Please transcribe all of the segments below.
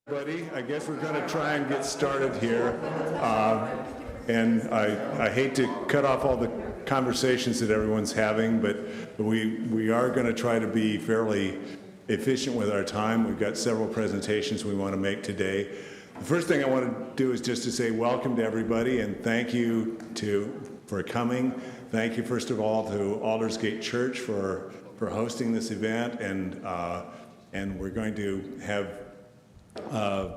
Everybody, I guess we're going to try and get started here. And I hate to cut off all the conversations that everyone's having, but we are going to try to be fairly efficient with our time. We've got several presentations we want to make today. The first thing I want to do is just to say welcome to everybody and thank you for coming. Thank you, first of all, to Aldersgate Church for hosting this event, and we're going to have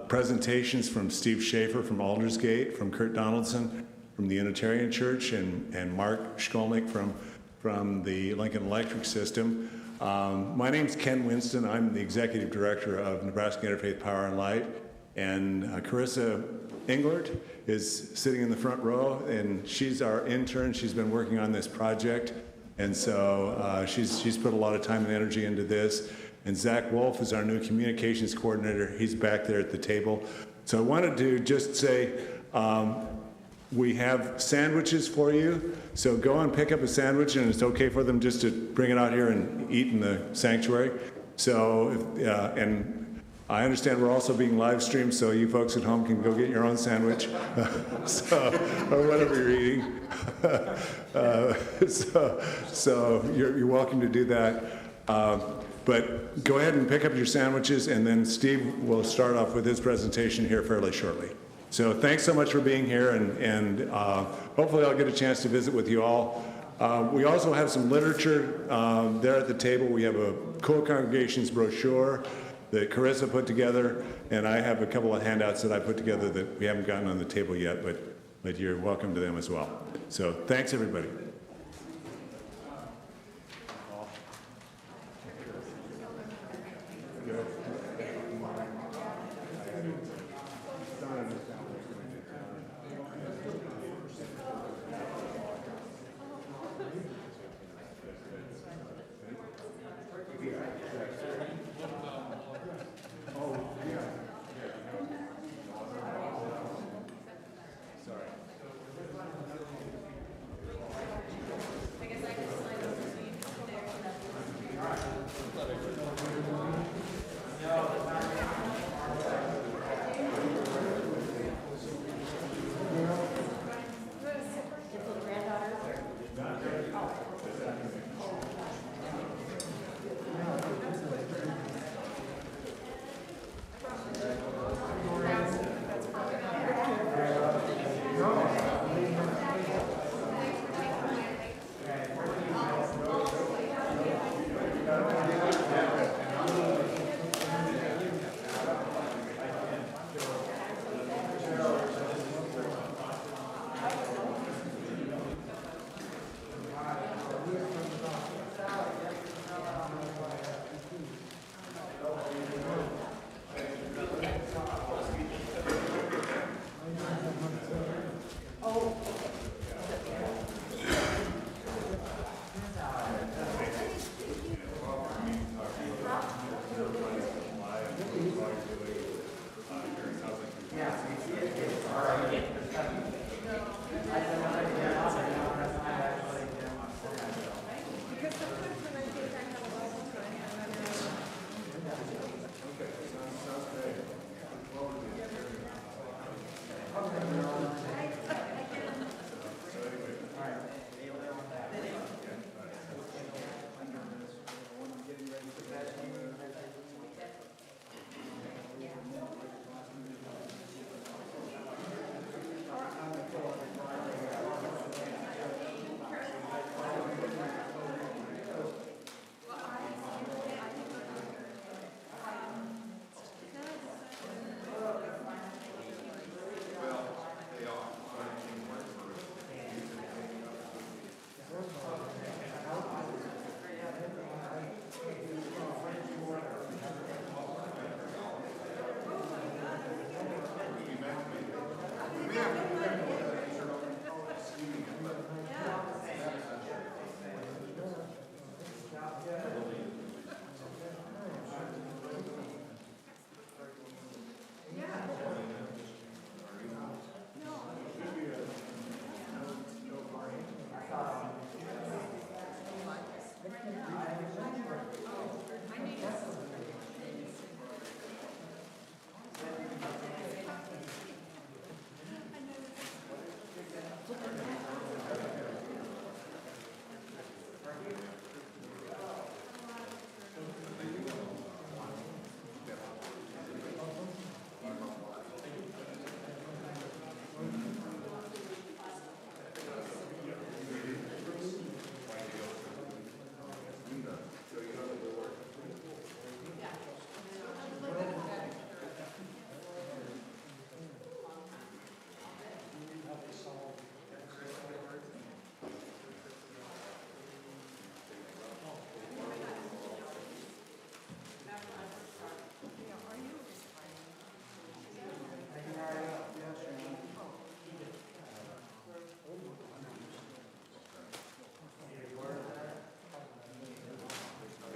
presentations from Steve Schaefer from Aldersgate, from Kurt Donaldson from the Unitarian Church, and Mark Skolnick from the Lincoln Electric System. My name's Ken Winston. I'm the Executive Director of Nebraska Interfaith Power and Light, and Carissa Englert is sitting in the front row, and she's our intern. She's been working on this project, and so she's put a lot of time and energy into this. And Zach Wolf is our new communications coordinator. He's back there at the table. So I wanted to just say we have sandwiches for you. So go and pick up a sandwich, and it's okay for them just to bring it out here and eat in the sanctuary. So, and I understand we're also being live streamed, so you folks at home can go get your own sandwich, or whatever you're eating. So you're welcome to do that. But go ahead and pick up your sandwiches, and then Steve will start off with his presentation here fairly shortly. So thanks so much for being here, and hopefully I'll get a chance to visit with you all. We also have some literature there at the table. We have a co-congregations brochure that Carissa put together, and I have a couple of handouts that I put together that we haven't gotten on the table yet, but you're welcome to them as well. So thanks, everybody.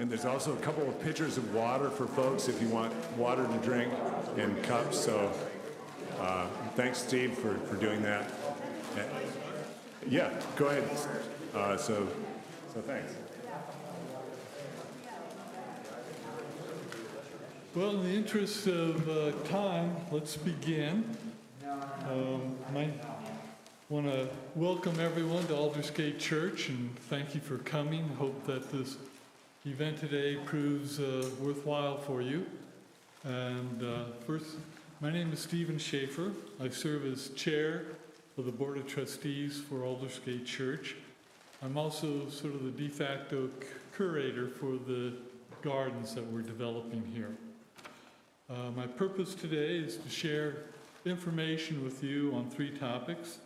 And there's also a couple of pitchers of water for folks if you want water to drink in cups. So thanks, Steve, for doing that. Yeah, go ahead. So thanks. Well, in the interest of time, let's begin. I want to welcome everyone to Aldersgate Church and thank you for coming. Hope that this event today proves worthwhile for you. And first, my name is Stephen Schaefer. I serve as chair of the Board of Trustees for Aldersgate Church. I'm also sort of the de facto curator for the gardens that we're developing here. My purpose today is to share information with you on 3 topics.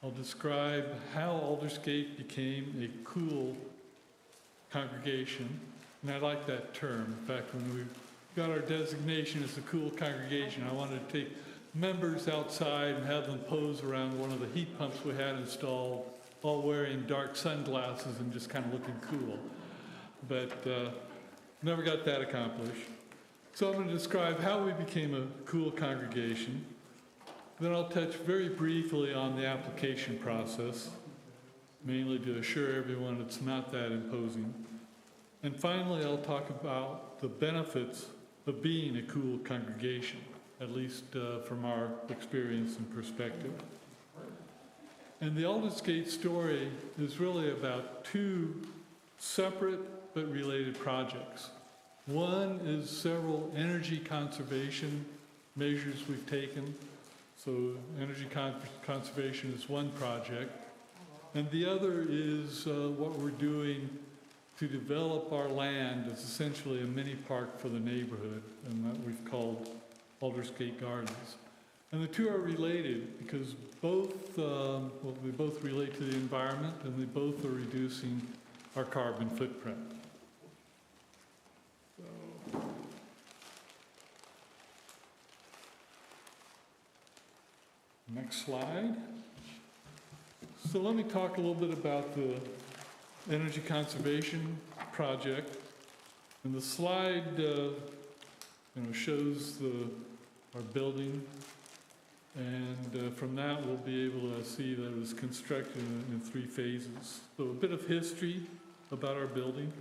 I'll describe how Aldersgate became a cool congregation, and I like that term. In fact, when we got our designation as a cool congregation, I wanted to take members outside and have them pose around one of the heat pumps we had installed, all wearing dark sunglasses and just kind of looking cool. But never got that accomplished. So I'm going to describe how we became a cool congregation. Then I'll touch very briefly on the application process, mainly to assure everyone it's not that imposing. And finally, I'll talk about the benefits of being a cool congregation, at least from our experience and perspective. And the Aldersgate story is really about 2 separate but related projects. One is several energy conservation measures we've taken. So energy conservation is one project. And the other is what we're doing to develop our land as essentially a mini park for the neighborhood, and that we've called Aldersgate Gardens. And the 2 are related because they both relate to the environment and they both are reducing our carbon footprint. Next slide. So let me talk a little bit about the energy conservation project. And the slide shows our building. And from that, we'll be able to see that it was constructed in 3 phases. So a bit of history about our building.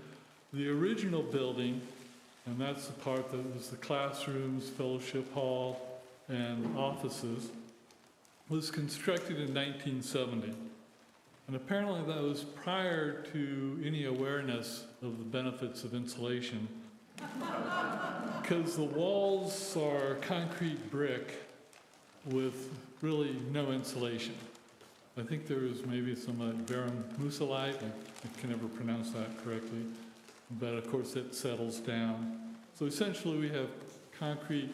The original building, and that's the part that was the classrooms, fellowship hall, and offices, was constructed in 1970. And apparently that was prior to any awareness of the benefits of insulation, because the walls are concrete brick with really no insulation. I think there is maybe some verum mucilite, I can never pronounce that correctly, but of course it settles down. So essentially we have concrete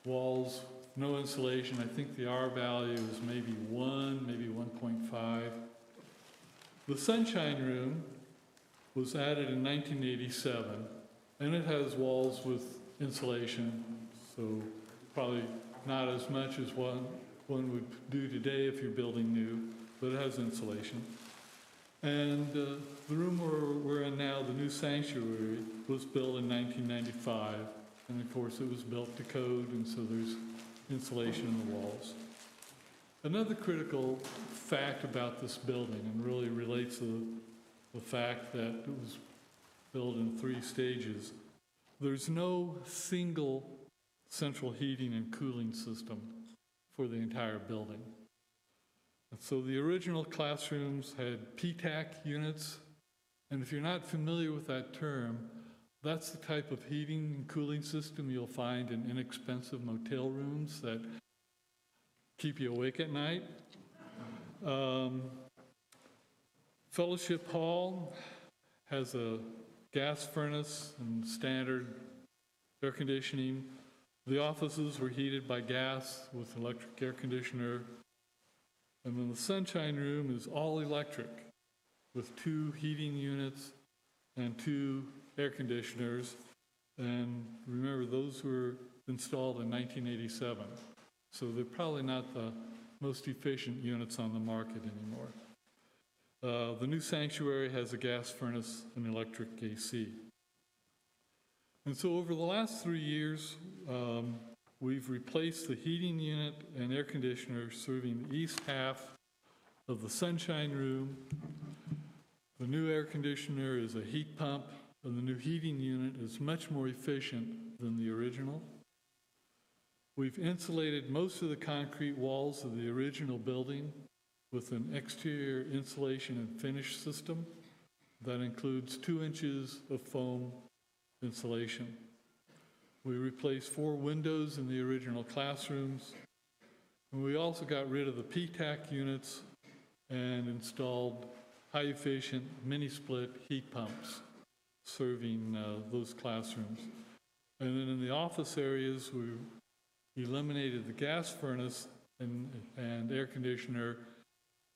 walls, no insulation. I think the R value is maybe 1, maybe 1.5. The sunshine room was added in 1987, and it has walls with insulation, so probably not as much as one would do today if you're building new, but it has insulation. And the room we're in now, the new sanctuary, was built in 1995, and of course it was built to code, and so there's insulation in the walls. Another critical fact about this building, and really relates to the fact that it was built in 3 stages, there's no single central heating and cooling system for the entire building. And so the original classrooms had PTAC units, and if you're not familiar with that term, that's the type of heating and cooling system you'll find in inexpensive motel rooms that keep you awake at night. Fellowship Hall has a gas furnace and standard air conditioning. The offices were heated by gas with electric air conditioner. And then the sunshine room is all electric with 2 heating units and 2 air conditioners. And remember, those were installed in 1987. So they're probably not the most efficient units on the market anymore. The new sanctuary has a gas furnace and electric AC. And so over the last 3 years, we've replaced the heating unit and air conditioner serving the east half of the sunshine room. The new air conditioner is a heat pump, and the new heating unit is much more efficient than the original. We've insulated most of the concrete walls of the original building with an exterior insulation and finish system that includes 2 inches of foam insulation. We replaced 4 windows in the original classrooms, and we also got rid of the PTAC units and installed high-efficient mini-split heat pumps serving those classrooms. And then in the office areas, we eliminated the gas furnace and air conditioner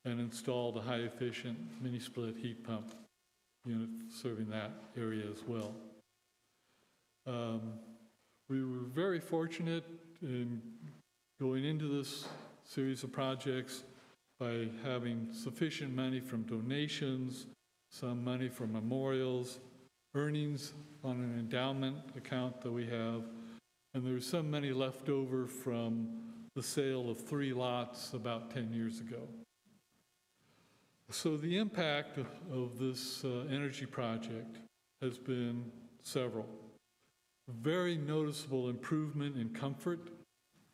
and installed a high-efficient mini-split heat pump unit serving that area as well. We were very fortunate in going into this series of projects by having sufficient money from donations, some money from memorials, earnings on an endowment account that we have, and there's some money left over from the sale of 3 lots about 10 years ago. So the impact of this energy project has been several. Very noticeable improvement in comfort.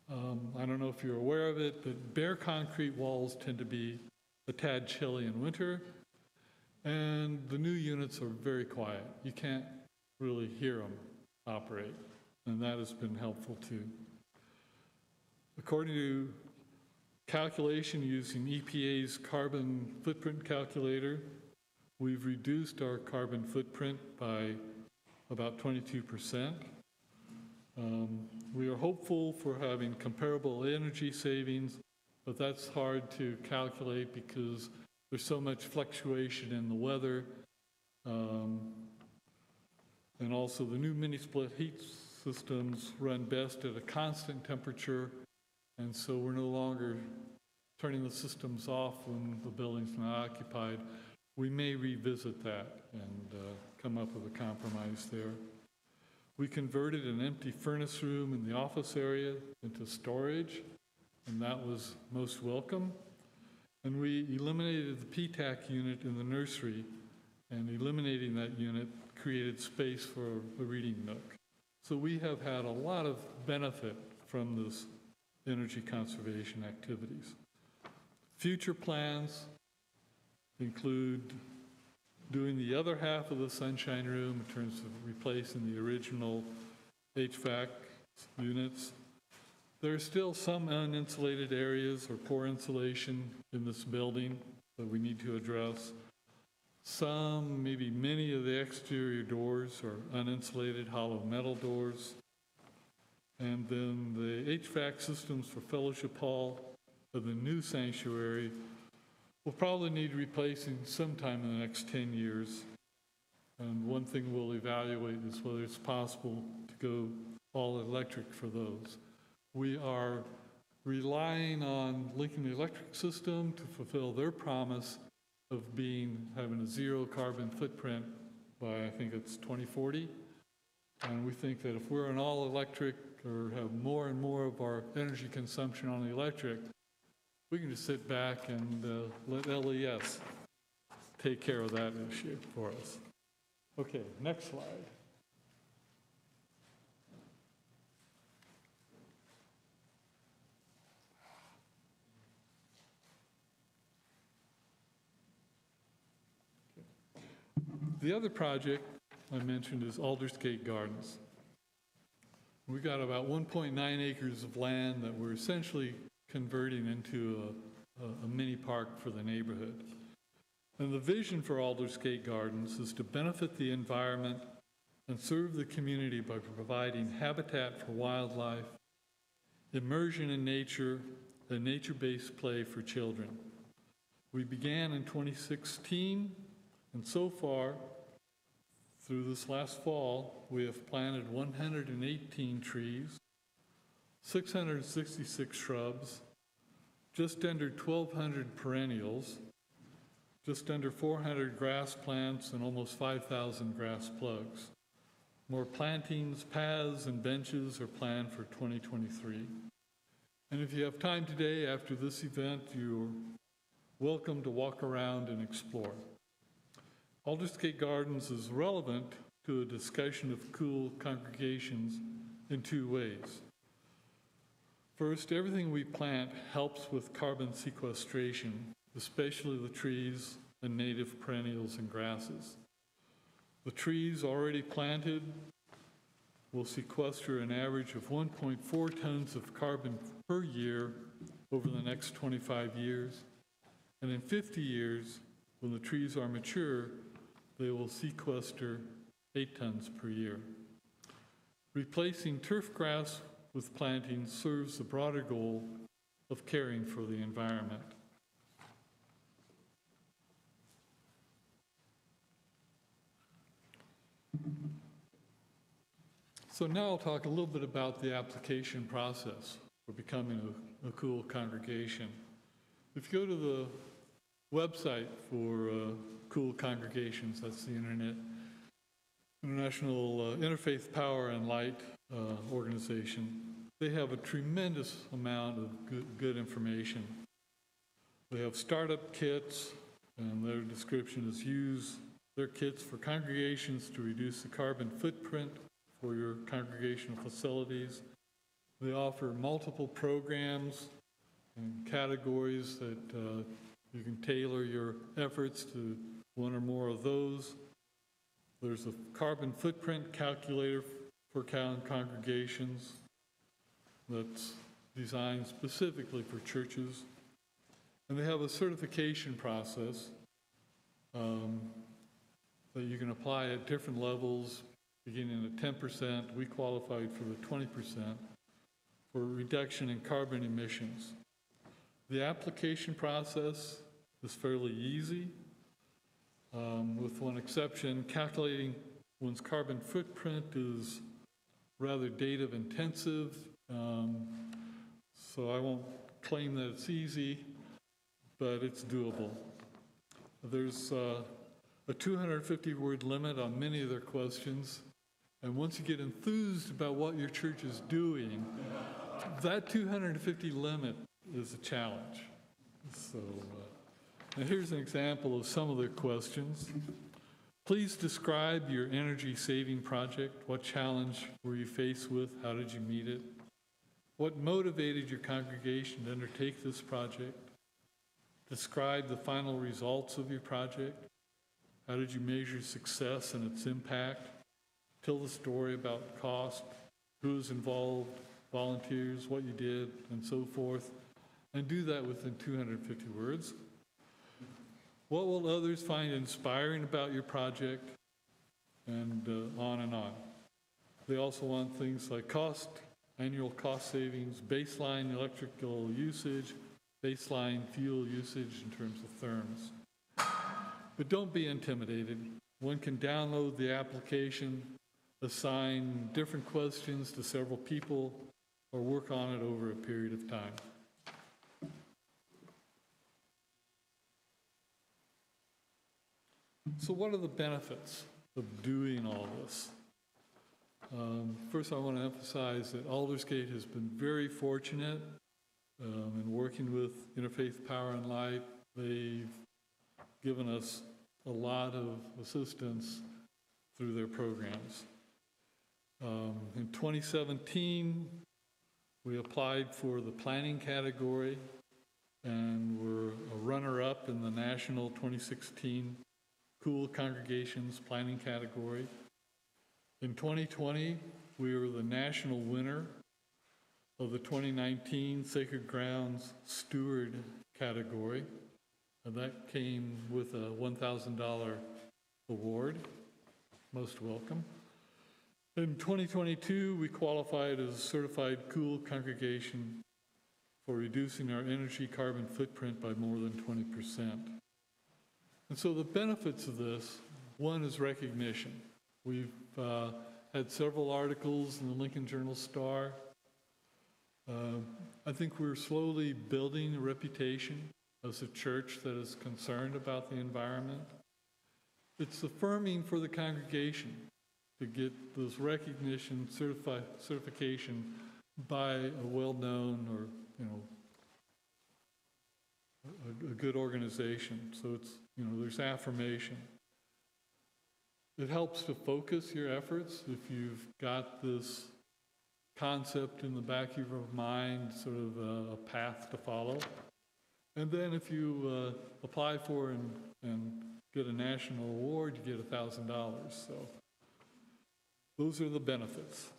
I don't know if you're aware of it, but bare concrete walls tend to be a tad chilly in winter, and the new units are very quiet. You can't really hear them operate, and that has been helpful too. According to calculation using EPA's carbon footprint calculator, we've reduced our carbon footprint by about 22%. We are hopeful for having comparable energy savings, but that's hard to calculate because there's so much fluctuation in the weather. And also the new mini-split heat systems run best at a constant temperature, and so we're no longer turning the systems off when the building's not occupied. We may revisit that and come up with a compromise there. We converted an empty furnace room in the office area into storage, and that was most welcome. And we eliminated the PTAC unit in the nursery, and eliminating that unit created space for a reading nook. So we have had a lot of benefit from this energy conservation activities. Future plans include doing the other half of the sunshine room in terms of replacing the original HVAC units. There are still some uninsulated areas or poor insulation in this building that we need to address. Some, maybe many of the exterior doors are uninsulated hollow metal doors. And then the HVAC systems for Fellowship Hall of the new sanctuary will probably need replacing sometime in the next 10 years. And one thing we'll evaluate is whether it's possible to go all electric for those. We are relying on Lincoln Electric System to fulfill their promise of having a zero carbon footprint by, I think it's 2040. And we think that if we're an all electric or have more and more of our energy consumption on the electric, we can just sit back and let LES take care of that issue for us. Okay, next slide. The other project I mentioned is Aldersgate Gardens. We got about 1.9 acres of land that we're essentially converting into a mini park for the neighborhood. And the vision for Aldersgate Gardens is to benefit the environment and serve the community by providing habitat for wildlife, immersion in nature, and nature-based play for children. We began in 2016, and so far, through this last fall, we have planted 118 trees, 666 shrubs, just under 1,200 perennials, just under 400 grass plants and almost 5,000 grass plugs. More plantings, paths, and benches are planned for 2023. And if you have time today after this event, you're welcome to walk around and explore. Aldersgate Gardens is relevant to a discussion of cool congregations in two ways. First, everything we plant helps with carbon sequestration, especially the trees and native perennials and grasses. The trees already planted will sequester an average of 1.4 tons of carbon per year over the next 25 years. And in 50 years, when the trees are mature, they will sequester 8 tons per year. Replacing turf grass with plantings serves the broader goal of caring for the environment. So now I'll talk a little bit about the application process for becoming a cool congregation. If you go to the website for cool congregations, that's the International Interfaith Power and Light organization, they have a tremendous amount of good information. They have startup kits, and their description is use their kits for congregations to reduce the carbon footprint for your congregational facilities. They offer multiple programs and categories that you can tailor your efforts to one or more of those. There's a carbon footprint calculator for congregations that's designed specifically for churches. And they have a certification process that you can apply at different levels, beginning at 10%. We qualified for the 20% for reduction in carbon emissions. The application process is fairly easy, with one exception. Calculating one's carbon footprint is rather data intensive, so I won't claim that it's easy, but it's doable. There's a 250-word limit on many of their questions, and once you get enthused about what your church is doing, that 250 limit is a challenge. So now here's an example of some of their questions. Please describe your energy saving project. What challenge were you faced with? How did you meet it? What motivated your congregation to undertake this project? Describe the final results of your project. How did you measure success and its impact? Tell the story about cost, who was involved, volunteers, what you did, and so forth. And do that within 250 words. What will others find inspiring about your project? And on and on. They also want things like cost, annual cost savings, baseline electrical usage, baseline fuel usage in terms of therms. But don't be intimidated. One can download the application, assign different questions to several people, or work on it over a period of time. So what are the benefits of doing all this? First, I want to emphasize that Aldersgate has been very fortunate in working with Interfaith Power and Light. They've given us a lot of assistance through their programs. In 2017, we applied for the planning category and were a runner-up in the national 2016 Cool Congregations Planning category. In 2020, we were the national winner of the 2019 Sacred Grounds Steward category, and that came with a $1,000 award. Most welcome. In 2022, we qualified as a certified cool congregation for reducing our energy carbon footprint by more than 20%. And so the benefits of this, one is recognition. We've had several articles in the Lincoln Journal-Star. I think we're slowly building a reputation as a church that is concerned about the environment. It's affirming for the congregation to get this recognition, certification by a well-known or, a good organization. So it's, there's affirmation. It helps to focus your efforts if you've got this concept in the back of your mind, sort of a path to follow. And then if you apply for and get a national award, you get $1,000. So those are the benefits.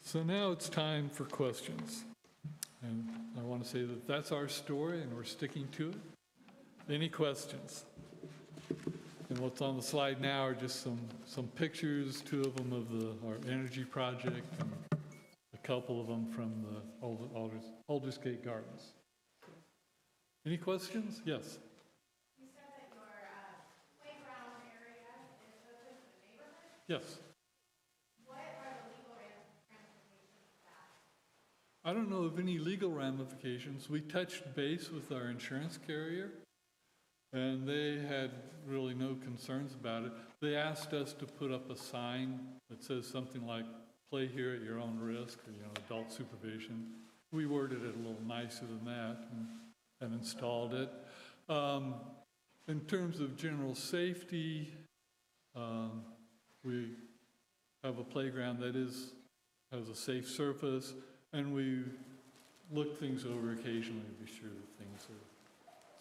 So now it's time for questions. And I want to say that that's our story and we're sticking to it. Any questions? And what's on the slide now are just some pictures, 2 of them of our energy project and a couple of them from the Aldersgate Gardens. Any questions? Yes. You said that your playground area is open to the neighborhood. Yes. What are the legal ramifications of that? I don't know of any legal ramifications. We touched base with our insurance carrier, and they had really no concerns about it. They asked us to put up a sign that says something like, play here at your own risk, or, adult supervision. We worded it a little nicer than that and installed it. In terms of general safety, we have a playground that has a safe surface, and we look things over occasionally to be sure that things are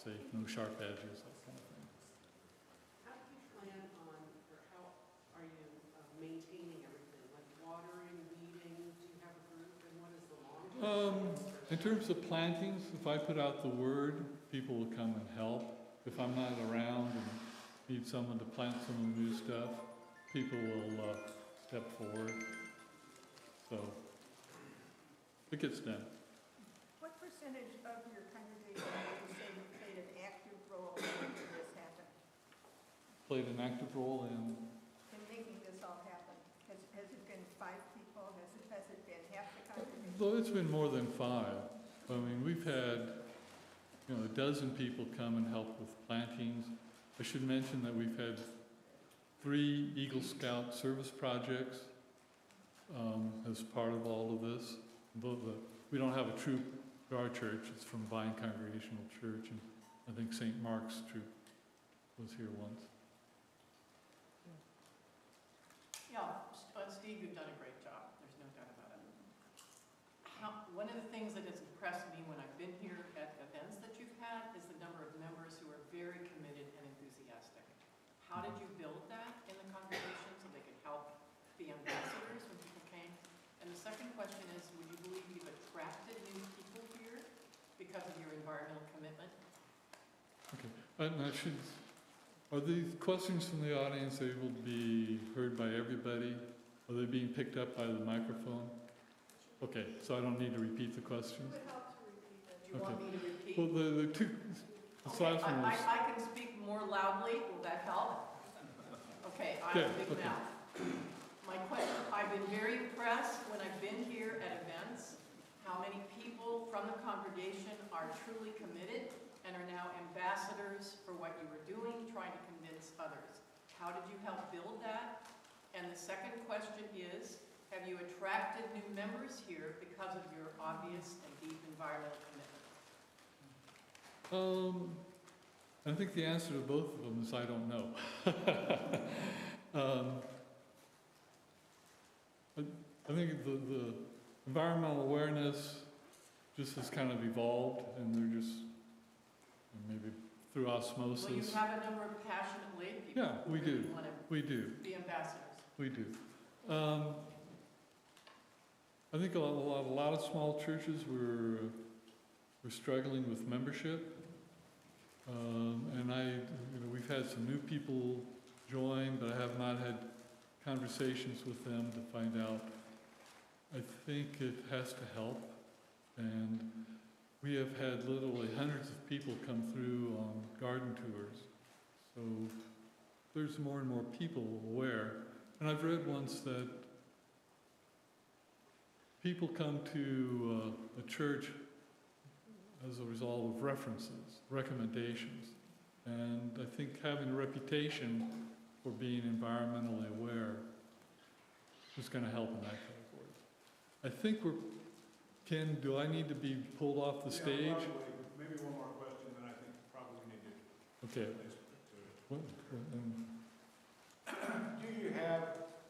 safe, no sharp edges, that kind of thing. How do you plan on, or how are you maintaining everything, like watering, weeding? Do you have a group, and what is the long term? In terms of plantings, if I put out the word, people will come and help. If I'm not around and need someone to plant some of the new stuff, people will step forward. So it gets done. What percentage of your congregation would you say played an active role in making this happen? Played an active role in. In making this all happen? Has it been 5 people? Has it been half the congregation? Though it's been more than 5. I mean, we've had, a dozen people come and help with plantings. I should mention that we've had 3 Eagle Scout service projects as part of all of this. We don't have a troop for our church. It's from Vine Congregational Church, and I think St. Mark's troop was here once. Yeah, Steve, you've done a great job. There's no doubt about it. One of the things that has impressed me when I've been here at events that you've had is the number of members who are very committed and enthusiastic. How did you build that in the congregation so they could help be ambassadors when people came? And the second question is, would you believe you've attracted new people here because of your environmental commitment? Okay, and are these questions from the audience able to be heard by everybody? Are they being picked up by the microphone? Okay, so I don't need to repeat the questions? It would help to repeat it. Do you want me to repeat? Well, the last one was... I can speak more loudly. Will that help? Okay, I have a big mouth. My question, I've been very impressed when I've been here at events, how many people from the congregation are truly committed and are now ambassadors for what you were doing, trying to convince others. How did you help build that? And the second question is, have you attracted new members here because of your obvious and deep environmental commitment? I think the answer to both of them is I don't know. I think the environmental awareness just has kind of evolved, and they're just maybe through osmosis. Well, you have a number of passionate lay people. Yeah, we do. Want to We do. be ambassadors. We do. I think a lot of small churches were struggling with membership, and we've had some new people join, but I have not had conversations with them to find out. I think it has to help, and we have had literally hundreds of people come through on garden tours, so there's more and more people aware. And I've read once that people come to a church as a result of references, recommendations. And I think having a reputation for being environmentally aware is going to help in that category. I think Ken, do I need to be pulled off the stage? Yeah, probably. Maybe one more question, then I think probably we need to. Okay. Do you have,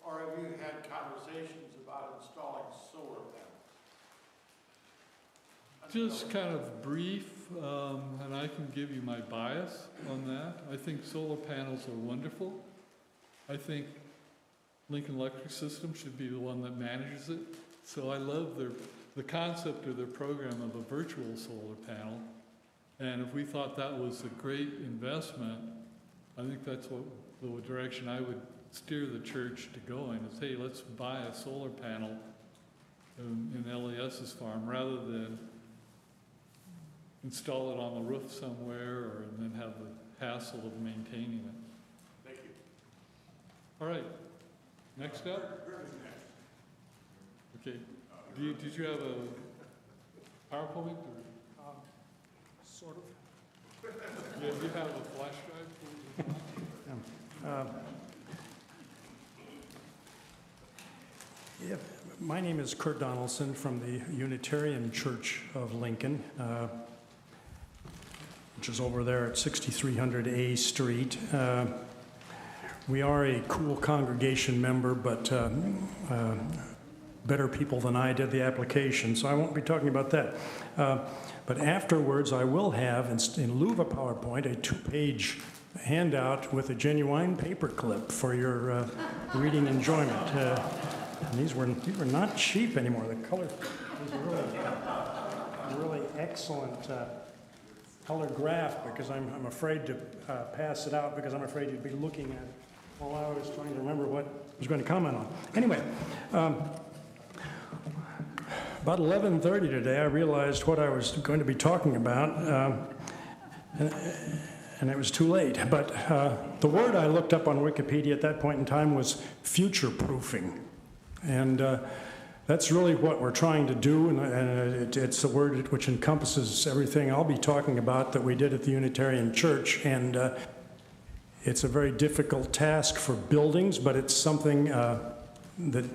or have you had conversations about installing solar panels? Just kind of brief, and I can give you my bias on that. I think solar panels are wonderful. I think Lincoln Electric Systems should be the one that manages it. So I love the concept of their program of a virtual solar panel. And if we thought that was a great investment, I think that's what the direction I would steer the church to go in, is, hey, let's buy a solar panel in LES's farm rather than install it on the roof somewhere and then have the hassle of maintaining it. Thank you. All right, next up? Okay, did you have a PowerPoint? Or? Sort of. Yeah, you have a flash drive? Yeah, my name is Kurt Donaldson from the Unitarian Church of Lincoln, which is over there at 6300 A Street. We are a cool congregation member, but better people than I did the application, so I won't be talking about that. But afterwards, I will have, in lieu of a PowerPoint, a 2-page handout with a genuine paperclip for your reading enjoyment. And these were not cheap anymore. The color was really excellent color graph, because I'm afraid to pass it out because I'm afraid you'd be looking at it while I was trying to remember what I was going to comment on. Anyway, about 11:30 today, I realized what I was going to be talking about, and it was too late. But the word I looked up on Wikipedia at that point in time was future-proofing. And that's really what we're trying to do, and it's a word which encompasses everything I'll be talking about that we did at the Unitarian Church. And it's a very difficult task for buildings, but it's something that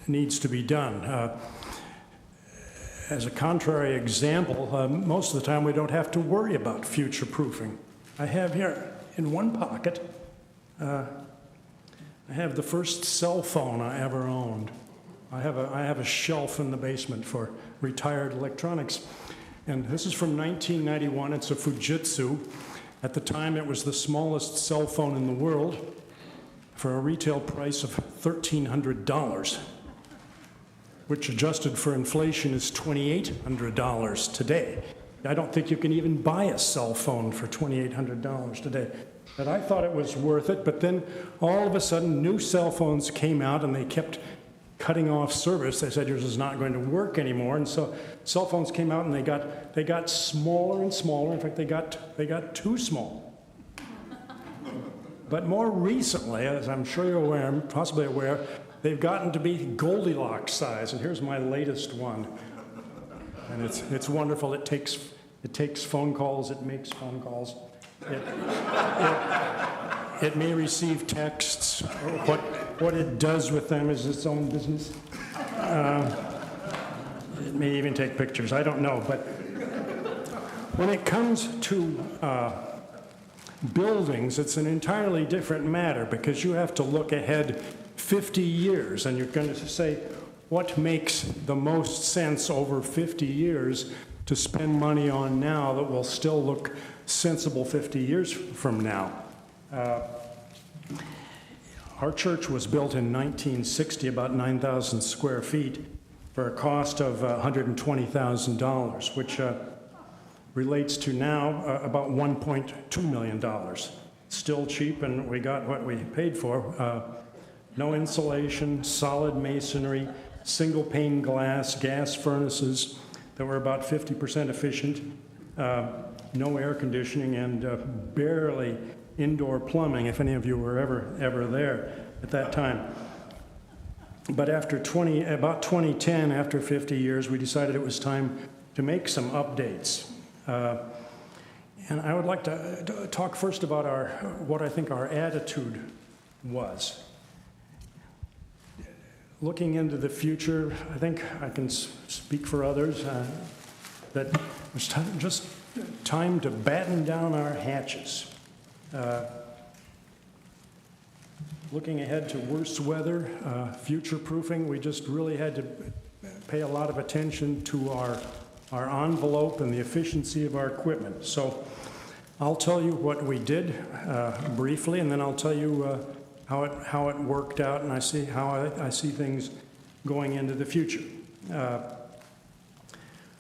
needs to be done. As a contrary example, most of the time we don't have to worry about future-proofing. I have here in one pocket, I have the first cell phone I ever owned. I have a shelf in the basement for retired electronics. And this is from 1991. It's a Fujitsu. At the time, it was the smallest cell phone in the world for a retail price of $1,300, which adjusted for inflation is $2,800 today. I don't think you can even buy a cell phone for $2,800 today. But I thought it was worth it, but then all of a sudden new cell phones came out and they kept cutting off service. They said yours is not going to work anymore, and so cell phones came out and they got smaller and smaller. In fact, they got too small. But more recently, as I'm sure you're aware, possibly aware, they've gotten to be Goldilocks size, and here's my latest one. And it's wonderful. It takes phone calls. It makes phone calls. It may receive texts. What it does with them is its own business. It may even take pictures. I don't know. But when it comes to buildings, it's an entirely different matter, because you have to look ahead 50 years, and you're going to say, what makes the most sense over 50 years to spend money on now that will still look sensible 50 years from now? Our church was built in 1960, about 9,000 square feet, for a cost of $120,000, which relates to now about $1.2 million. Still cheap, and we got what we paid for. No insulation, solid masonry, single pane glass, gas furnaces that were about 50% efficient, no air conditioning, and barely indoor plumbing, if any of you were ever there at that time. But about 2010, after 50 years, we decided it was time to make some updates. And I would like to talk first about what I think our attitude was. Looking into the future, I think I can speak for others, that it was just time to batten down our hatches. Looking ahead to worse weather, future-proofing, we just really had to pay a lot of attention to our envelope and the efficiency of our equipment. So I'll tell you what we did briefly, and then I'll tell you how it worked out, and how I see things going into the future.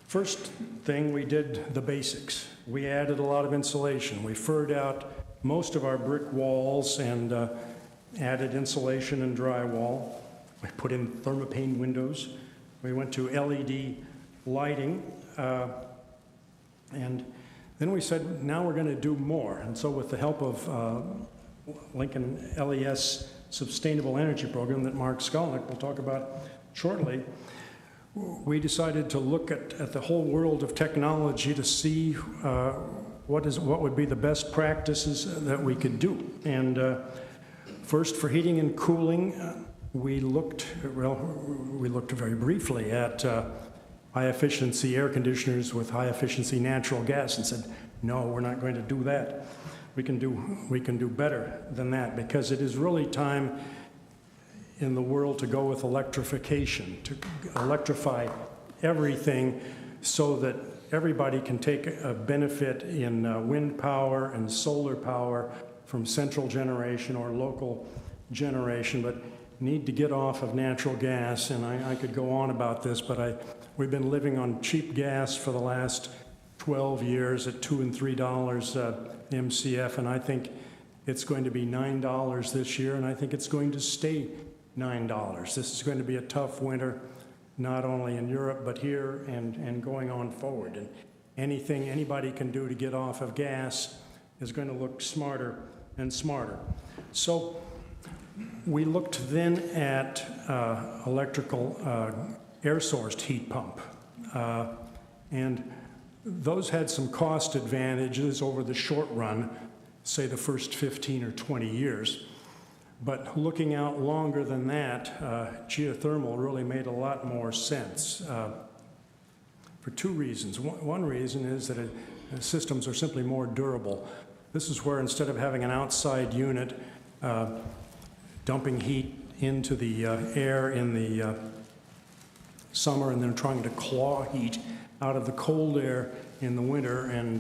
First thing, we did the basics. We added a lot of insulation. We furred out most of our brick walls and added insulation and drywall. We put in thermopane windows. We went to LED lighting. And then we said, now we're going to do more. And so with the help of Lincoln LES Sustainable Energy Program that Mark Skolnick will talk about shortly, we decided to look at the whole world of technology to see what would be the best practices that we could do. And first, for heating and cooling, we looked very briefly at high-efficiency air conditioners with high-efficiency natural gas and said, no, we're not going to do that. We can do better than that, because it is really time in the world to go with electrification, to electrify everything so that everybody can take a benefit in wind power and solar power from central generation or local generation, but need to get off of natural gas. And I could go on about this, but we've been living on cheap gas for the last 12 years at $2 and $3 MCF, and I think it's going to be $9 this year, and I think it's going to stay $9. This is going to be a tough winter, not only in Europe, but here and going on forward. And anything anybody can do to get off of gas is going to look smarter and smarter. So we looked then at electrical air-sourced heat pump. And those had some cost advantages over the short run, say the first 15 or 20 years. But looking out longer than that, geothermal really made a lot more sense for two reasons. One reason is that systems are simply more durable. This is where, instead of having an outside unit dumping heat into the air in the summer and then trying to claw heat out of the cold air in the winter and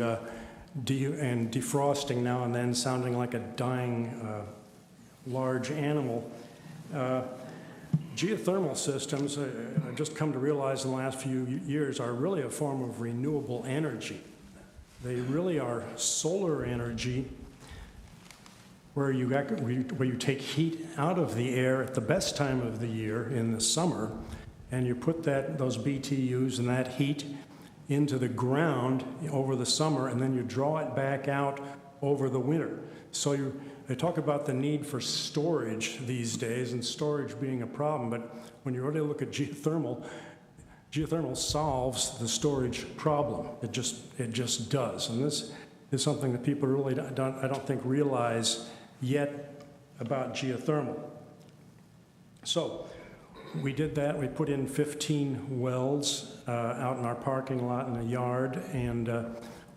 defrosting now and then, sounding like a dying large animal. Geothermal systems, I've just come to realize in the last few years, are really a form of renewable energy. They really are solar energy, where you take heat out of the air at the best time of the year in the summer, and you put those BTUs and that heat into the ground over the summer, and then you draw it back out over the winter. So they talk about the need for storage these days, and storage being a problem, but when you really look at geothermal solves the storage problem. It just does. And this is something that people really I don't think realize yet about geothermal. So we did that. We put in 15 wells out in our parking lot in the yard, and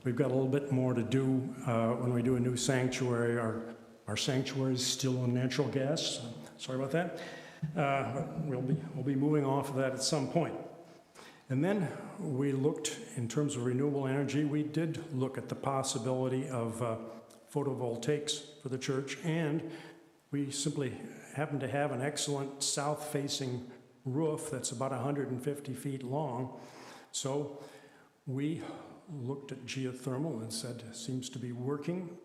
we've got a little bit more to do when we do a new sanctuary. Our sanctuary is still on natural gas. Sorry about that. We'll be moving off of that at some point. And then we looked, in terms of renewable energy, we did look at the possibility of photovoltaics for the church, and we simply happen to have an excellent south-facing roof that's about 150 feet long. So we looked at geothermal and said, it seems to be working.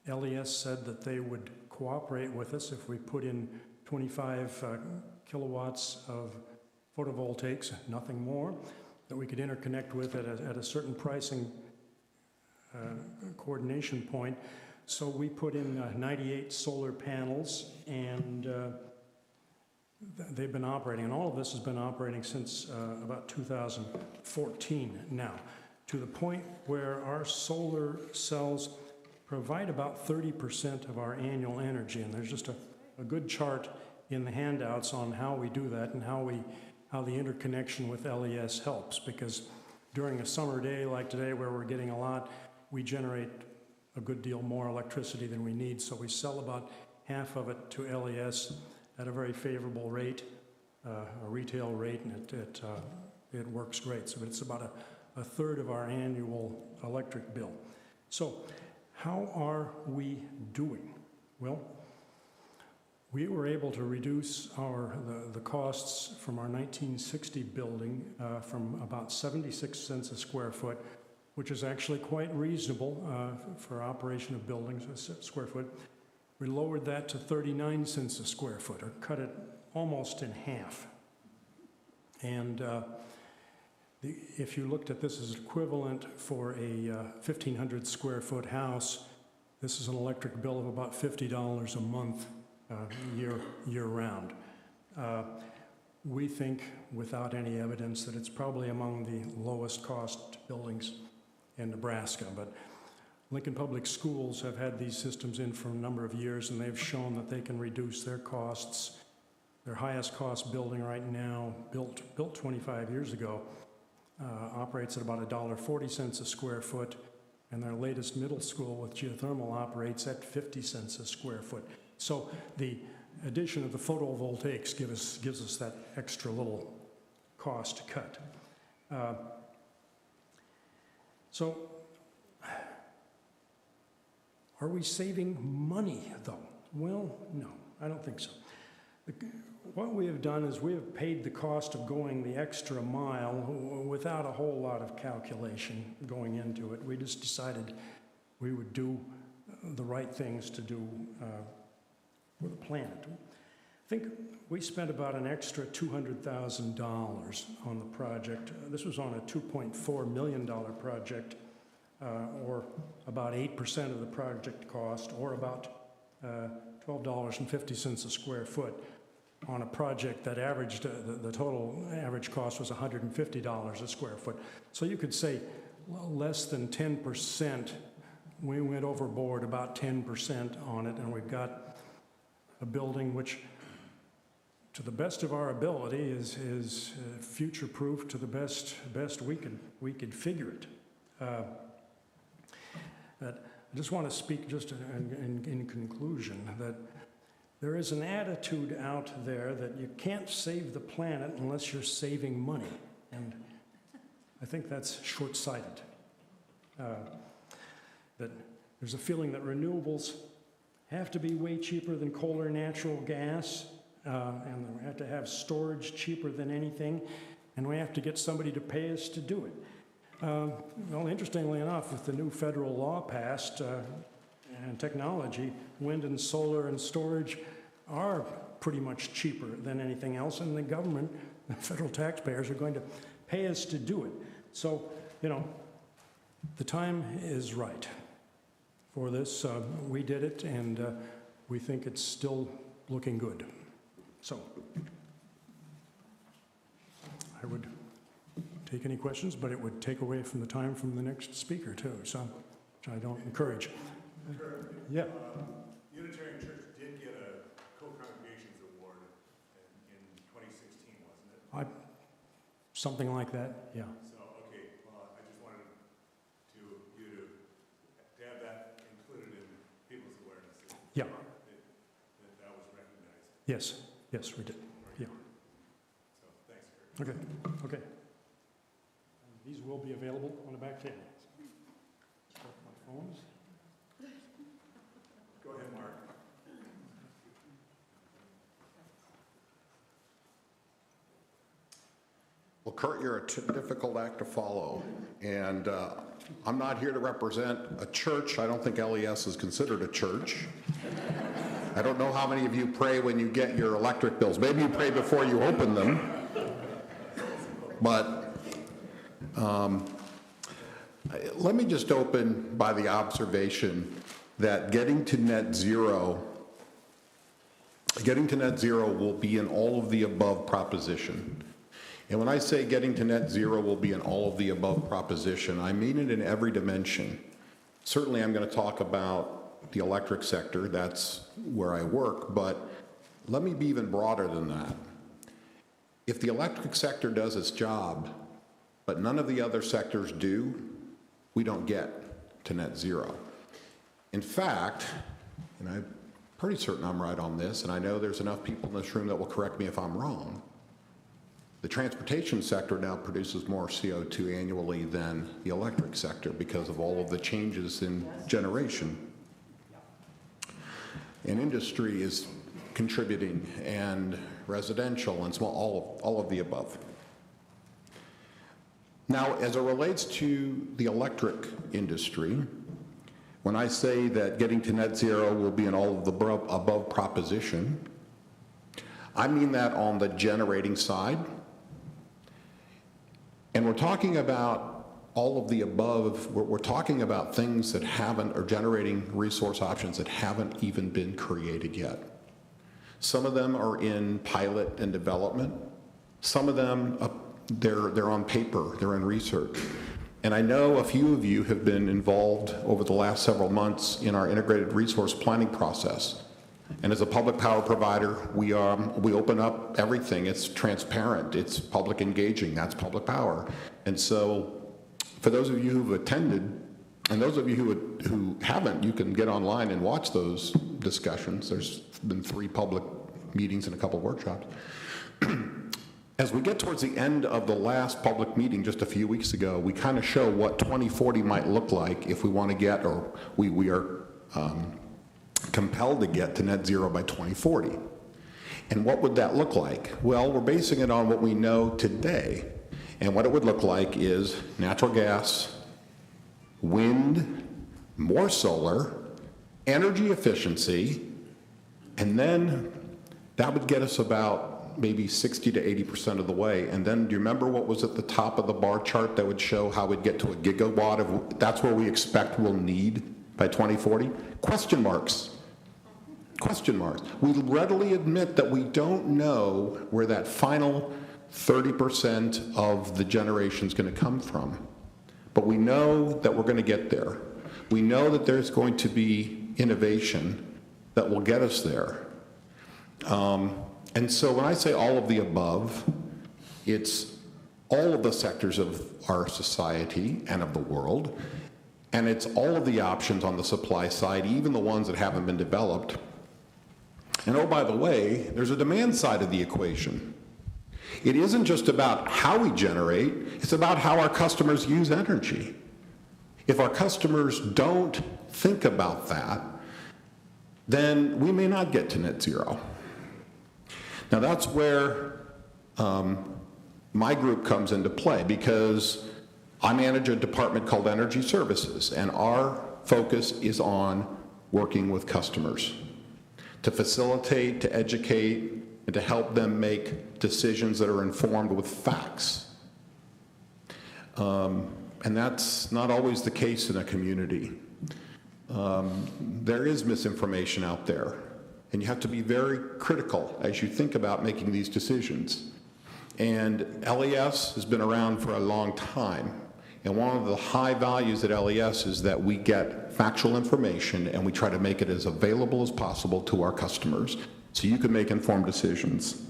LES said that they would cooperate with us if we put in 25 kilowatts of photovoltaics, nothing more, that we could interconnect with at a certain pricing coordination point. So we put in 98 solar panels, and they've been operating, and all of this has been operating since about 2014 now, to the point where our solar cells provide about 30% of our annual energy. And there's just a good chart in the handouts on how we do that and how the interconnection with LES helps, because during a summer day like today where we're getting a lot, we generate a good deal more electricity than we need, so we sell about half of it to LES at a very favorable rate, a retail rate, and it works great. So it's about a third of our annual electric bill. So how are we doing? Well, we were able to reduce the costs from our 1960 building from about 76 cents a square foot, which is actually quite reasonable for operation of buildings, a square foot. We lowered that to 39 cents a square foot, or cut it almost in half. And if you looked at this as equivalent for a 1,500 square foot house, this is an electric bill of about $50 a month year round. We think, without any evidence, that it's probably among the lowest cost buildings in Nebraska. But Lincoln Public Schools have had these systems in for a number of years, and they've shown that they can reduce their costs. Their highest cost building right now, built 25 years ago, operates at about $1.40 a square foot, and their latest middle school with geothermal operates at 50 cents a square foot. So the addition of the photovoltaics gives us that extra little cost cut. So are we saving money, though? Well, no, I don't think so. What we have done is we have paid the cost of going the extra mile without a whole lot of calculation going into it. We just decided we would do the right things to do for the planet. I think we spent about an extra $200,000 on the project. This was on a $2.4 million project, or about 8% of the project cost, or about $12.50 a square foot, on a project that averaged, the total average cost was $150 a square foot. So you could say less than 10%. We went overboard about 10% on it, and we've got a building which, to the best of our ability, is future-proof to the best we could figure it. But I just want to speak just in conclusion that there is an attitude out there that you can't save the planet unless you're saving money, and I think that's short-sighted. That there's a feeling that renewables have to be way cheaper than coal or natural gas, and we have to have storage cheaper than anything, and we have to get somebody to pay us to do it. Well, interestingly enough, with the new federal law passed and technology, wind and solar and storage are pretty much cheaper than anything else, and the government, the federal taxpayers, are going to pay us to do it. So, the time is right for this. We did it, and we think it's still looking good. So, I would take any questions, but it would take away from the time from the next speaker, too, so, which I don't encourage. Yeah. Unitarian Church did get a co-congregations award in 2016, wasn't it? Something like that, yeah. So, okay, well, I just wanted you to have that included in people's awareness. Yeah. That was recognized. Yes, we did. Yeah. So, thanks, Kurt. Okay. These will be available on the back table. Start my phones. Go ahead, Mark. Well, Kurt, you're a difficult act to follow, and I'm not here to represent a church. I don't think LES is considered a church. I don't know how many of you pray when you get your electric bills. Maybe you pray before you open them, but let me just open by the observation that getting to net zero getting to net zero will be an all of the above proposition. And when I say getting to net zero will be an all of the above proposition, I mean it in every dimension. Certainly I'm going to talk about the electric sector, that's where I work, but let me be even broader than that. If the electric sector does its job, but none of the other sectors do, we don't get to net zero. In fact, and I'm pretty certain I'm right on this, and I know there's enough people in this room that will correct me if I'm wrong, the transportation sector now produces more CO2 annually than the electric sector because of all of the changes in generation. And industry is contributing, and residential and small, all of the above. Now, as it relates to the electric industry, when I say that getting to net zero will be an all of the above proposition, I mean that on the generating side. And we're talking about all of the above, we're talking about things that haven't, or generating resource options that haven't even been created yet. Some of them are in pilot and development. Some of them, they're on paper, they're in research. And I know a few of you have been involved over the last several months in our integrated resource planning process. And as a public power provider, we open up everything. It's transparent, it's public engaging, that's public power. And so for those of you who've attended, and those of you who haven't, you can get online and watch those discussions. There's been 3 public meetings and a couple of workshops. As we get towards the end of the last public meeting just a few weeks ago, we kind of show what 2040 might look like if we want to get, or we are compelled to get to net zero by 2040. And what would that look like? Well, we're basing it on what we know today. And what it would look like is natural gas, wind, more solar, energy efficiency, and then that would get us about maybe 60 to 80% of the way. And then do you remember what was at the top of the bar chart that would show how we'd get to a gigawatt of, that's where we expect we'll need by 2040? Question marks. Question marks. We readily admit that we don't know where that final 30% of the generation is going to come from. But we know that we're going to get there. We know that there's going to be innovation that will get us there. And so when I say all of the above, it's all of the sectors of our society and of the world, and it's all of the options on the supply side, even the ones that haven't been developed. And oh, by the way, there's a demand side of the equation. It isn't just about how we generate, it's about how our customers use energy. If our customers don't think about that, then we may not get to net zero. Now that's where my group comes into play, because I manage a department called Energy Services, and our focus is on working with customers to facilitate, to educate, and to help them make decisions that are informed with facts. And that's not always the case in a community. There is misinformation out there, and you have to be very critical as you think about making these decisions. And LES has been around for a long time, and one of the high values at LES is that we get factual information and we try to make it as available as possible to our customers so you can make informed decisions.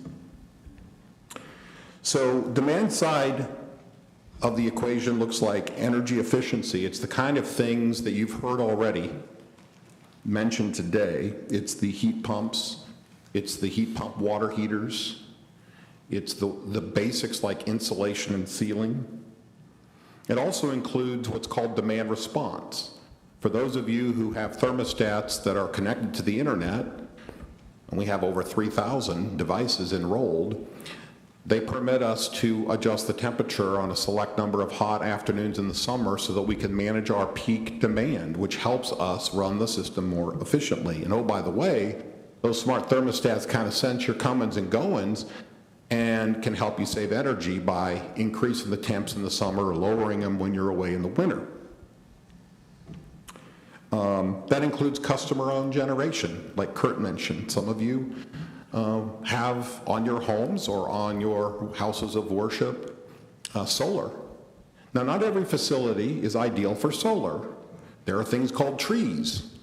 So demand side of the equation looks like energy efficiency. It's the kind of things that you've heard already mentioned today. It's the heat pumps, it's the heat pump water heaters, it's the basics like insulation and sealing. It also includes what's called demand response. For those of you who have thermostats that are connected to the internet, and we have over 3,000 devices enrolled, they permit us to adjust the temperature on a select number of hot afternoons in the summer so that we can manage our peak demand, which helps us run the system more efficiently. And oh, by the way, those smart thermostats kind of sense your comings and goings and can help you save energy by increasing the temps in the summer or lowering them when you're away in the winter. That includes customer-owned generation, like Kurt mentioned. Some of you have on your homes or on your houses of worship solar. Now, not every facility is ideal for solar. There are things called trees,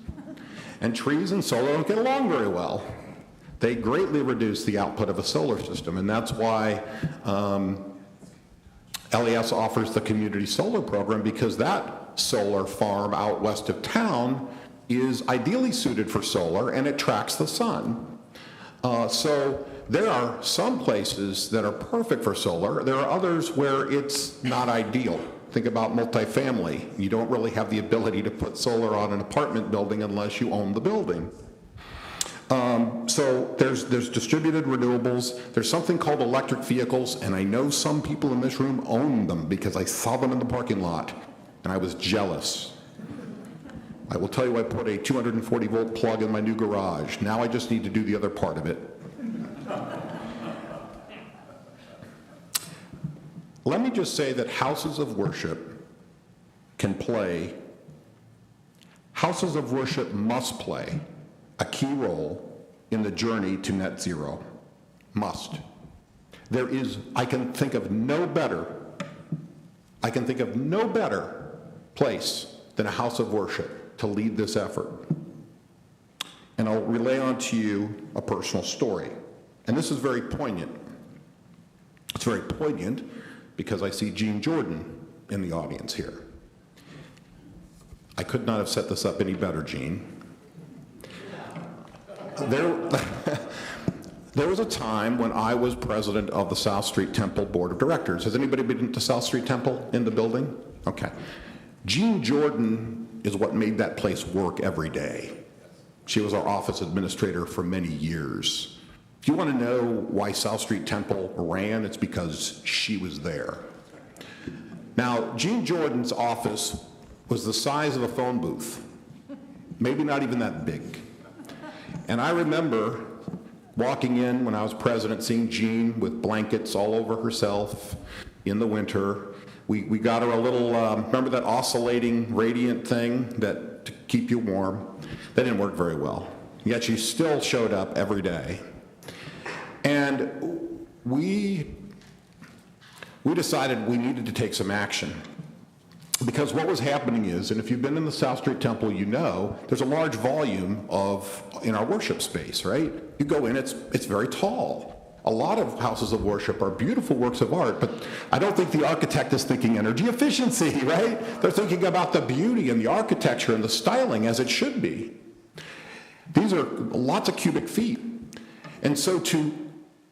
and trees and solar don't get along very well. They greatly reduce the output of a solar system, and that's why LES offers the community solar program, because that solar farm out west of town is ideally suited for solar, and it tracks the sun. So there are some places that are perfect for solar. There are others where it's not ideal. Think about multifamily. You don't really have the ability to put solar on an apartment building unless you own the building. So there's distributed renewables. There's something called electric vehicles, and I know some people in this room own them because I saw them in the parking lot, and I was jealous. I will tell you, I put a 240-volt plug in my new garage. Now I just need to do the other part of it. Let me just say that houses of worship must play a key role in the journey to net zero. Must. I can think of no better place than a house of worship to lead this effort. And I'll relay on to you a personal story. And this is very poignant. It's very poignant because I see Gene Jordan in the audience here. I could not have set this up any better, Gene. There was a time when I was president of the South Street Temple Board of Directors. Has anybody been to South Street Temple in the building? Okay. Gene Jordan is what made that place work every day. She was our office administrator for many years. If you want to know why South Street Temple ran, it's because she was there. Now, Gene Jordan's office was the size of a phone booth, maybe not even that big. And I remember walking in when I was president, seeing Jean with blankets all over herself in the winter. We got her a little, remember that oscillating radiant thing to keep you warm? That didn't work very well. Yet she still showed up every day. And we decided we needed to take some action. Because what was happening is, and if you've been in the South Street Temple, you know, there's a large volume in our worship space, right? You go in, it's very tall. A lot of houses of worship are beautiful works of art, but I don't think the architect is thinking energy efficiency, right? They're thinking about the beauty and the architecture and the styling as it should be. These are lots of cubic feet. And so to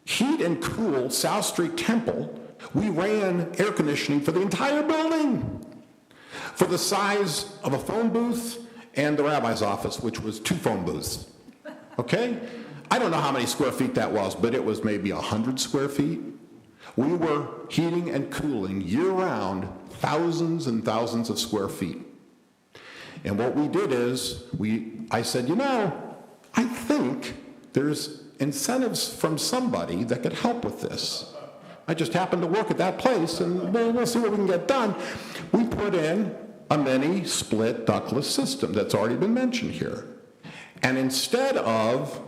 heat and cool South Street Temple, we ran air conditioning for the entire building, for the size of a phone booth and the rabbi's office, which was 2 phone booths, okay? I don't know how many square feet that was, but it was maybe 100 square feet. We were heating and cooling year-round thousands and thousands of square feet. And what we did is, I said, you know, I think there's incentives from somebody that could help with this. I just happened to work at that place, and we'll see what we can get done. We put in a mini split ductless system that's already been mentioned here. And instead of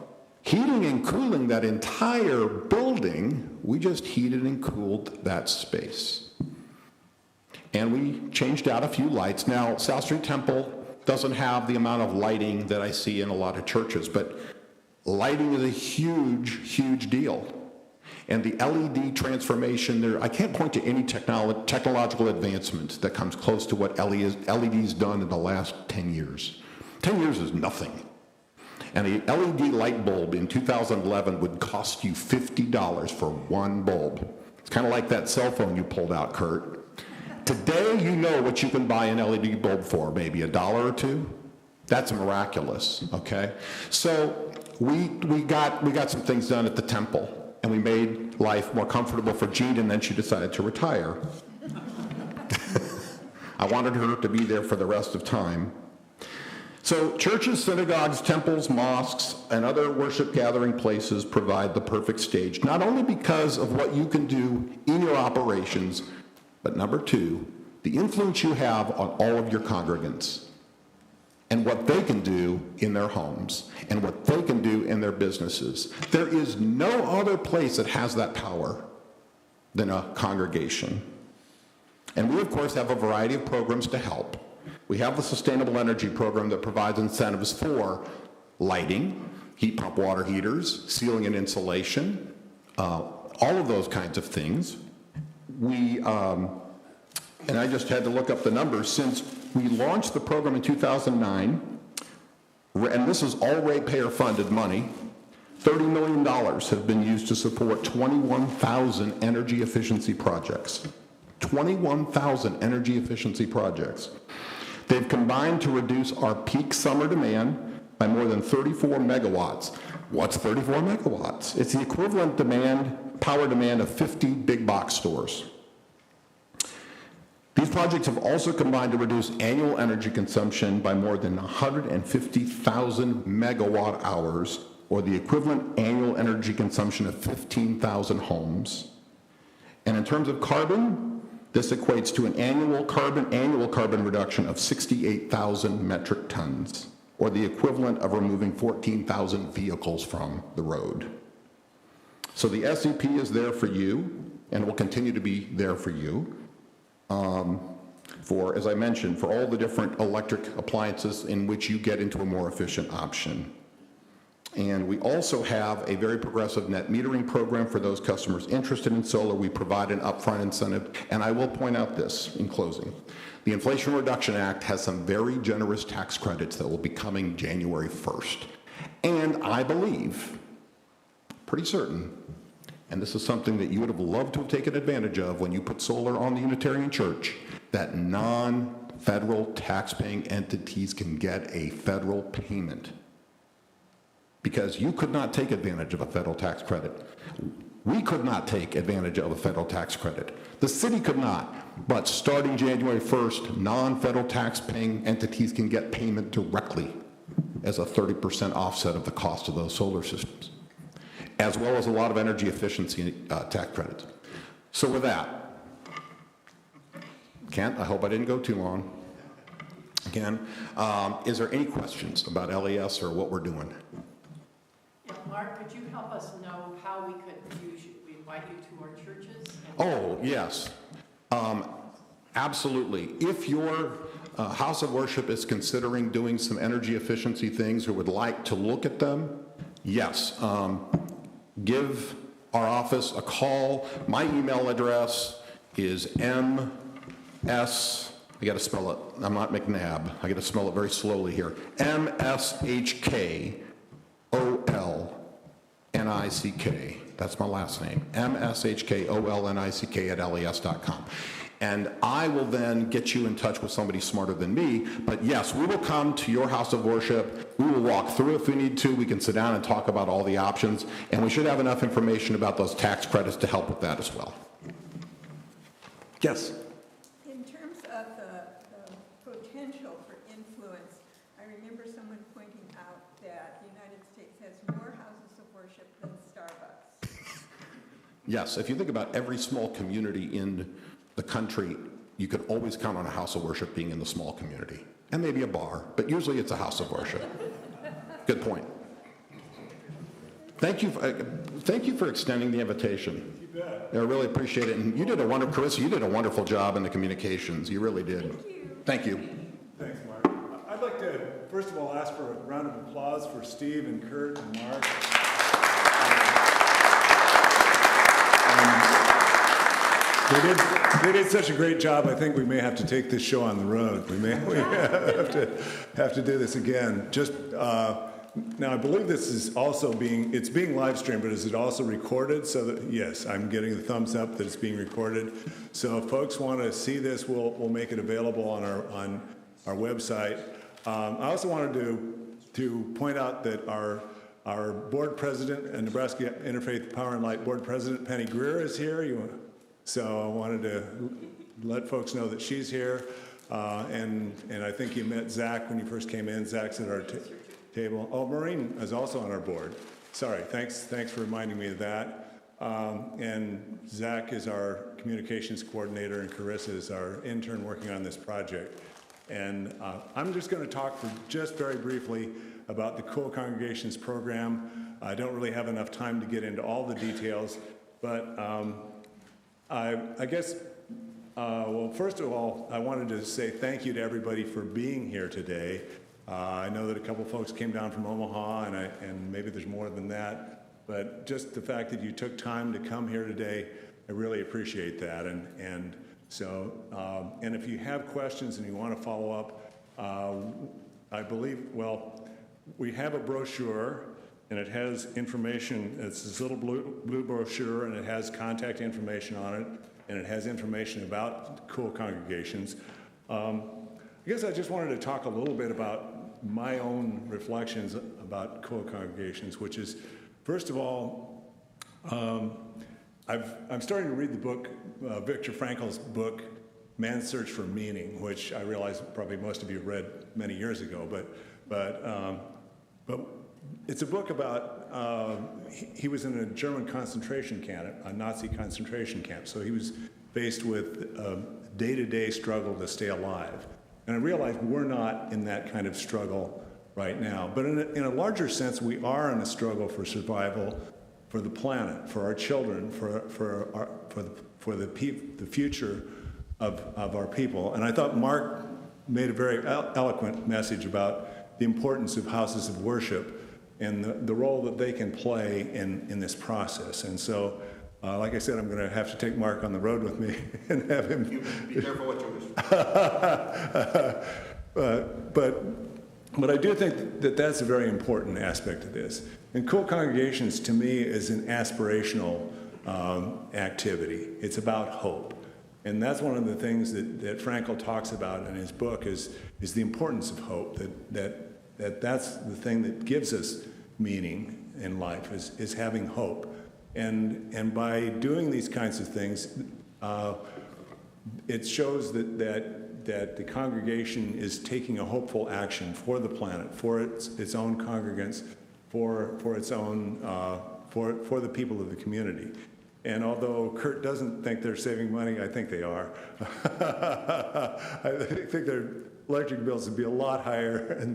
heating and cooling that entire building, we just heated and cooled that space. And we changed out a few lights. Now, South Street Temple doesn't have the amount of lighting that I see in a lot of churches, but lighting is a huge, huge deal. And the LED transformation there, I can't point to any technological advancement that comes close to what LED's done in the last 10 years. 10 years is nothing. And a LED light bulb in 2011 would cost you $50 for one bulb. It's kind of like that cell phone you pulled out, Kurt. Today, you know what you can buy an LED bulb for, maybe $1 or $2. That's miraculous, okay? So we got some things done at the temple. And we made life more comfortable for Jean, and then she decided to retire. I wanted her to be there for the rest of time. So churches, synagogues, temples, mosques, and other worship gathering places provide the perfect stage, not only because of what you can do in your operations, but number 2, the influence you have on all of your congregants. and what they can do in their homes and what they can do in their businesses. There is no other place that has that power than a congregation. And we, of course, have a variety of programs to help. We have the Sustainable Energy Program that provides incentives for lighting, heat pump water heaters, ceiling and insulation, all of those kinds of things. And I just had to look up the numbers. Since we launched the program in 2009, and this is all ratepayer funded money, $30 million have been used to support 21,000 energy efficiency projects. 21,000 energy efficiency projects. They've combined to reduce our peak summer demand by more than 34 megawatts. What's 34 megawatts? It's the equivalent power demand of 50 big box stores. These projects have also combined to reduce annual energy consumption by more than 150,000 megawatt hours, or the equivalent annual energy consumption of 15,000 homes. And in terms of carbon, this equates to an annual carbon reduction of 68,000 metric tons, or the equivalent of removing 14,000 vehicles from the road. So the SEP is there for you, and will continue to be there for you. For, as I mentioned, for all the different electric appliances in which you get into a more efficient option. And we also have a very progressive net metering program for those customers interested in solar. We provide an upfront incentive. And I will point out this in closing. The Inflation Reduction Act has some very generous tax credits that will be coming January 1st. And I believe, pretty certain, and this is something that you would have loved to have taken advantage of when you put solar on the Unitarian Church, that non-federal tax-paying entities can get a federal payment. Because you could not take advantage of a federal tax credit. We could not take advantage of a federal tax credit. The city could not. But starting January 1st, non-federal tax-paying entities can get payment directly as a 30% offset of the cost of those solar systems, as well as a lot of energy efficiency tax credits. So with that, Kent, I hope I didn't go too long. Again, is there any questions about LES or what we're doing? Yeah, Mark, could you help us know how we could use you? We invite you to our churches? Oh, yes. Absolutely. If your house of worship is considering doing some energy efficiency things or would like to look at them, yes. Give our office a call. My email address is I got to spell it, I'm not McNabb, I got to spell it very slowly here, MSHKOLNICK, that's my last name, MSHKOLNICK@les.com. And I will then get you in touch with somebody smarter than me. But yes, we will come to your house of worship. We will walk through if we need to. We can sit down and talk about all the options. And we should have enough information about those tax credits to help with that as well. Yes? In terms of the potential for influence, I remember someone pointing out that the United States has more houses of worship than Starbucks. Yes, if you think about every small community in the country, you could always count on a house of worship being in the small community. And maybe a bar, but usually it's a house of worship. Good point. Thank you for extending the invitation. You bet. I really appreciate it. And you did a wonderful, Carissa, you did a wonderful job in the communications. You really did. Thank you. Thanks, Mark. I'd like to, first of all, ask for a round of applause for Steve and Kurt and Mark. They did such a great job. I think we may have to take this show on the road. We have to do this again. Just now, I believe this is also being live streamed, but is it also recorded? So that, yes, I'm getting the thumbs up that it's being recorded. So if folks want to see this, we'll make it available on our website. I also wanted to point out that our board president and Nebraska Interfaith Power and Light board president Penny Greer is here. So I wanted to let folks know that she's here. And I think you met Zach when you first came in. Zach's at our table. Oh, Maureen is also on our board. Sorry, thanks for reminding me of that. And Zach is our communications coordinator, and Carissa is our intern working on this project. And I'm just going to talk for just very briefly about the Cool Congregations program. I don't really have enough time to get into all the details, but I guess, well, first of all, I wanted to say thank you to everybody for being here today. I know that a couple folks came down from Omaha, and maybe there's more than that, but just the fact that you took time to come here today, I really appreciate that. And if you have questions and you want to follow up, I believe, well, we have a brochure, and it has information. It's this little blue brochure, and it has contact information on it, and it has information about Cool Congregations. I guess I just wanted to talk a little bit about my own reflections about Cool Congregations, which is, first of all, I'm starting to read the book, Viktor Frankl's book, Man's Search for Meaning, which I realize probably most of you read many years ago, but it's a book about, he was in a German concentration camp, a Nazi concentration camp, so he was faced with a day-to-day struggle to stay alive. And I realized we're not in that kind of struggle right now, but in a larger sense, we are in a struggle for survival, for the planet, for our children, for the future of our people. And I thought Mark made a very eloquent message about the importance of houses of worship and the role that they can play in this process. And so, like I said, I'm going to have to take Mark on the road with me and have him. You be careful what you wish. But I do think that that's a very important aspect of this. And Cool Congregations, to me, is an aspirational activity. It's about hope. And that's one of the things that Frankl talks about in his book is the importance of hope, that's the thing that gives us meaning in life, is having hope. And by doing these kinds of things, it shows that the congregation is taking a hopeful action for the planet, for its own congregants, for its own, for the people of the community. And although Kurt doesn't think they're saving money, I think they are. I think their electric bills would be a lot higher. I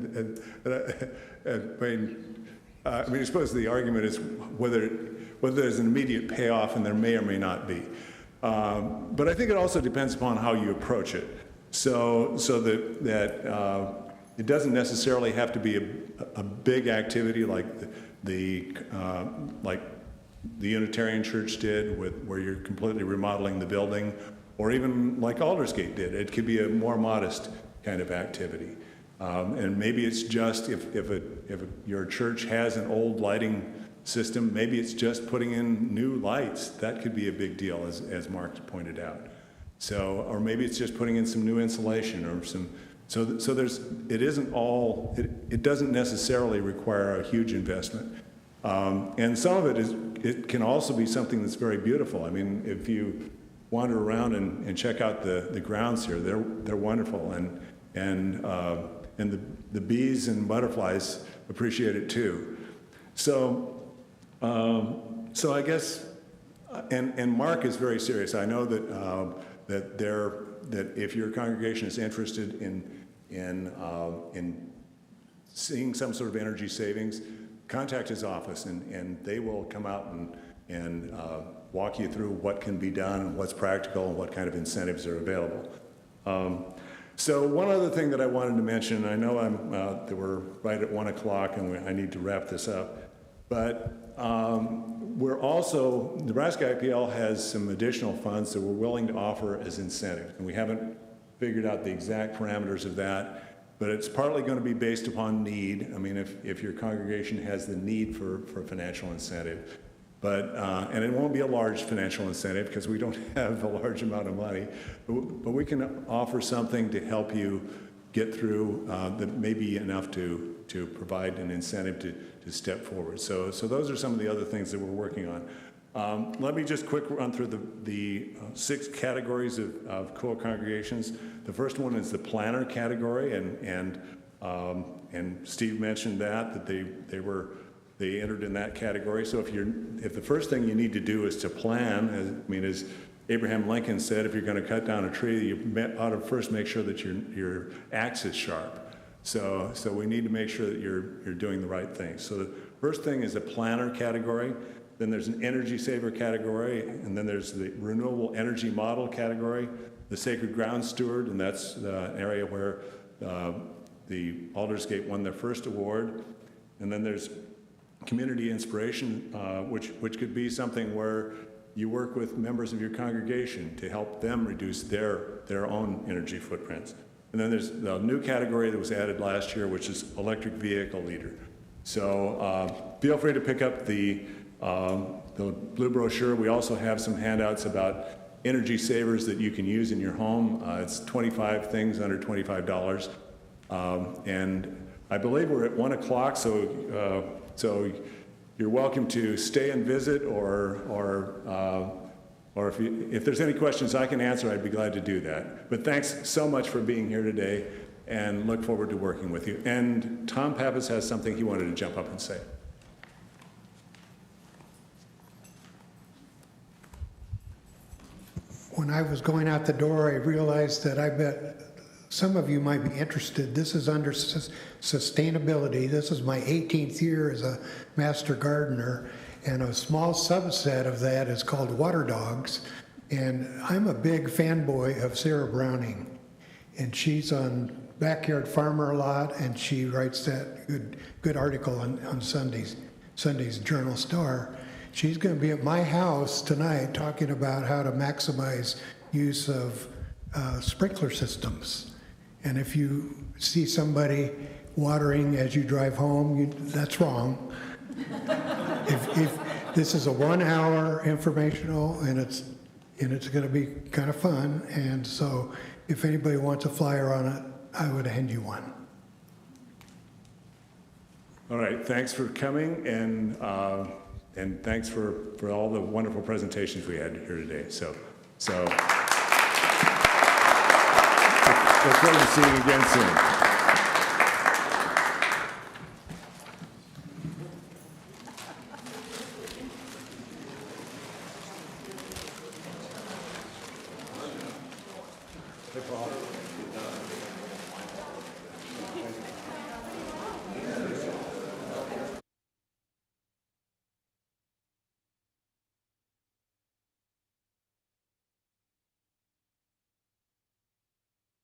mean, I suppose the argument is whether there's an immediate payoff, and there may or may not be. But I think it also depends upon how you approach it. So that it doesn't necessarily have to be a big activity like the Unitarian Church did, where you're completely remodeling the building, or even like Aldersgate did. It could be a more modest kind of activity. And maybe it's just, if your church has an old lighting system, maybe it's just putting in new lights. That could be a big deal, as Mark pointed out. So, or maybe it's just putting in some new insulation or some, so it doesn't necessarily require a huge investment. And some of it can also be something that's very beautiful. I mean, if you wander around and check out the grounds here, they're wonderful, and the bees and butterflies appreciate it too. So I guess, and Mark is very serious. I know that if your congregation is interested in seeing some sort of energy savings, contact his office, and they will come out and walk you through what can be done, and what's practical, and what kind of incentives are available. So one other thing that I wanted to mention, I know that we're right at 1 o'clock, and I need to wrap this up, but we're also, Nebraska IPL has some additional funds that we're willing to offer as incentives, and we haven't figured out the exact parameters of that. But it's partly going to be based upon need. I mean, if your congregation has the need for financial incentive. But, and it won't be a large financial incentive because we don't have a large amount of money. But we can offer something to help you get through that may be enough to provide an incentive to step forward. So those are some of the other things that we're working on. Let me just quick run through the 6 categories of Cool Congregations. The first one is the planner category, and Steve mentioned that they entered in that category. So if the first thing you need to do is to plan, Abraham Lincoln said, if you're going to cut down a tree, you ought to first make sure that your axe is sharp. So we need to make sure that you're doing the right thing. So the first thing is a planner category. Then there's an energy saver category, and then there's the renewable energy model category, the sacred ground steward, and that's an area where the Aldersgate won their first award. And then there's community inspiration, which could be something where you work with members of your congregation to help them reduce their own energy footprints. And then there's the new category that was added last year, which is electric vehicle leader. So feel free to pick up the blue brochure. We also have some handouts about energy savers that you can use in your home. It's 25 things under $25. And I believe we're at 1 o'clock, so you're welcome to stay and visit, or if there's any questions I can answer, I'd be glad to do that. But thanks so much for being here today, and look forward to working with you. And Tom Pappas has something he wanted to jump up and say. When I was going out the door, I realized that I bet some of you might be interested. This is under sustainability. This is my 18th year as a master gardener, and a small subset of that is called water dogs. And I'm a big fanboy of Sarah Browning, and she's on Backyard Farmer a lot, and she writes that good article on Sunday's Journal Star. She's going to be at my house tonight talking about how to maximize use of sprinkler systems. And if you see somebody watering as you drive home, that's wrong. if this is a 1 hour informational, and it's going to be kind of fun, and so if anybody wants a flyer on it, I would hand you one. All right, thanks for coming, and thanks for all the wonderful presentations we had here today. So look forward to seeing you again soon. Hey, Paul.